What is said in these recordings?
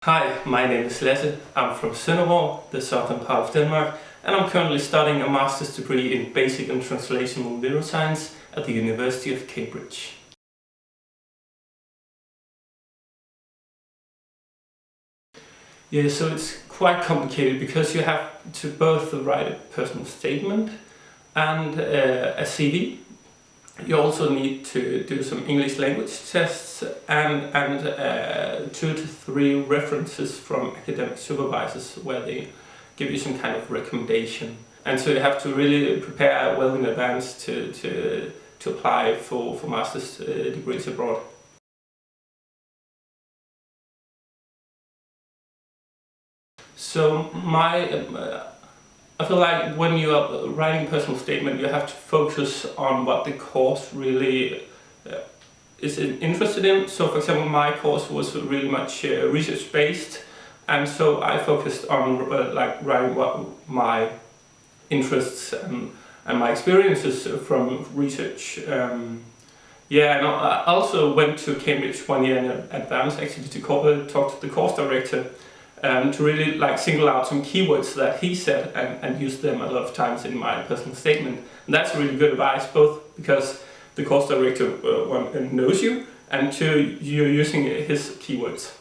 Hi, my name is Lasse. I'm from Sønderborg, the southern part of Denmark, and I'm currently studying a master's degree in Basic and Translational Neuroscience at the University of Cambridge. Yeah, so it's quite complicated because you have to both write a personal statement and a CV. You also need to do some English language tests and 2 to 3 references from academic supervisors where they give you some kind of recommendation. And so you have to really prepare well in advance to apply for master's degrees abroad. So I feel like when you are writing a personal statement, you have to focus on what the course really is interested in. So for example, my course was really much research based, and so I focused on writing what my interests and my experiences from research. Yeah, and I also went to Cambridge 1 year in advance actually to talk to the course director. To really single out some keywords that he said and use them a lot of times in my personal statement. And that's really good advice, both because the course director knows you, and two, you're using his keywords.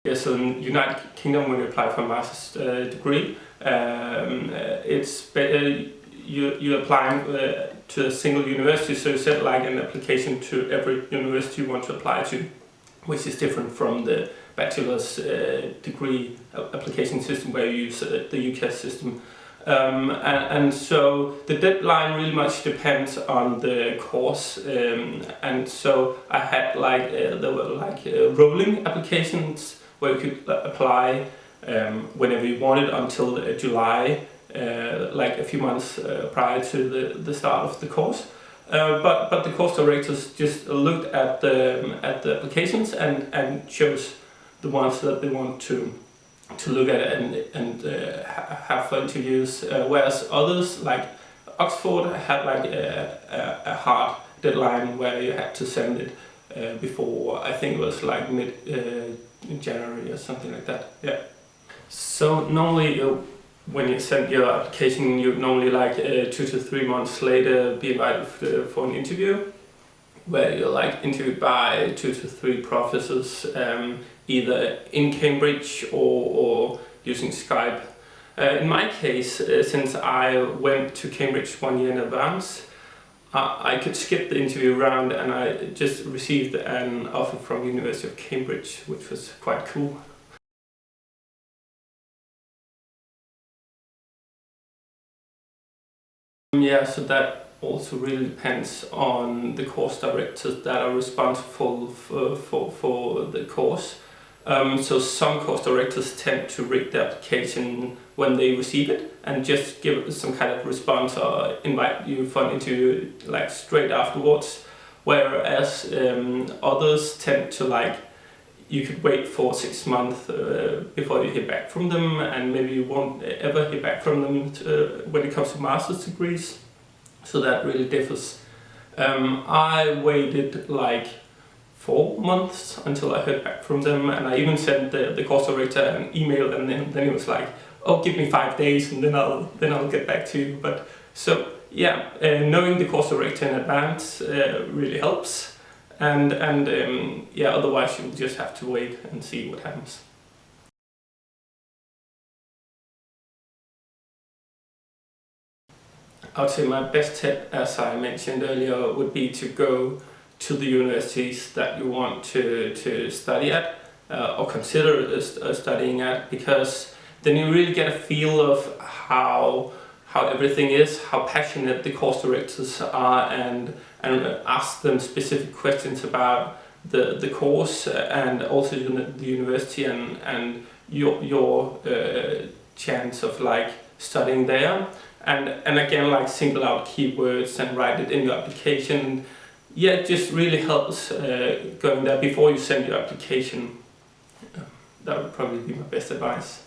Yeah, so in United Kingdom, when you apply for a master's degree, you're applying to a single university, so you set an application to every university you want to apply to, which is different from the bachelor's degree application system where you use the UCAS system. And so the deadline really much depends on the course, and so I had there were rolling applications where you could apply whenever you wanted until July. A few months prior to the start of the course, but the course directors just looked at the applications and chose the ones that they want to look at and have for interviews, whereas others like Oxford had a hard deadline where you had to send it before, I think it was mid January or something like that. Yeah. So normally when you send your application, you normally 2 to 3 months later be invited for an interview, where you're interviewed by 2 to 3 professors, either in Cambridge or using Skype. In my case, since I went to Cambridge 1 year in advance, I could skip the interview round and I just received an offer from the University of Cambridge, which was quite cool. Yeah, so that also really depends on the course directors that are responsible for the course. So some course directors tend to read the application when they receive it and just give some kind of response or invite you for an interview straight afterwards, whereas others tend to you could wait for 6 months before you hear back from them, and maybe you won't ever hear back from them when it comes to master's degrees. So that really differs. I waited 4 months until I heard back from them, and I even sent the course director an email, and then he was like, "Oh, give me 5 days, and then I'll get back to you." But so yeah, knowing the course director in advance really helps. And yeah, otherwise you'll just have to wait and see what happens. I would say my best tip, as I mentioned earlier, would be to go to the universities that you want to study at or consider studying at, because then you really get a feel of how everything is, how passionate the course directors are, and ask them specific questions about the course and also the university and your chance of studying there, and again single out keywords and write it in your application. Yeah, it just really helps going there before you send your application. That would probably be my best advice.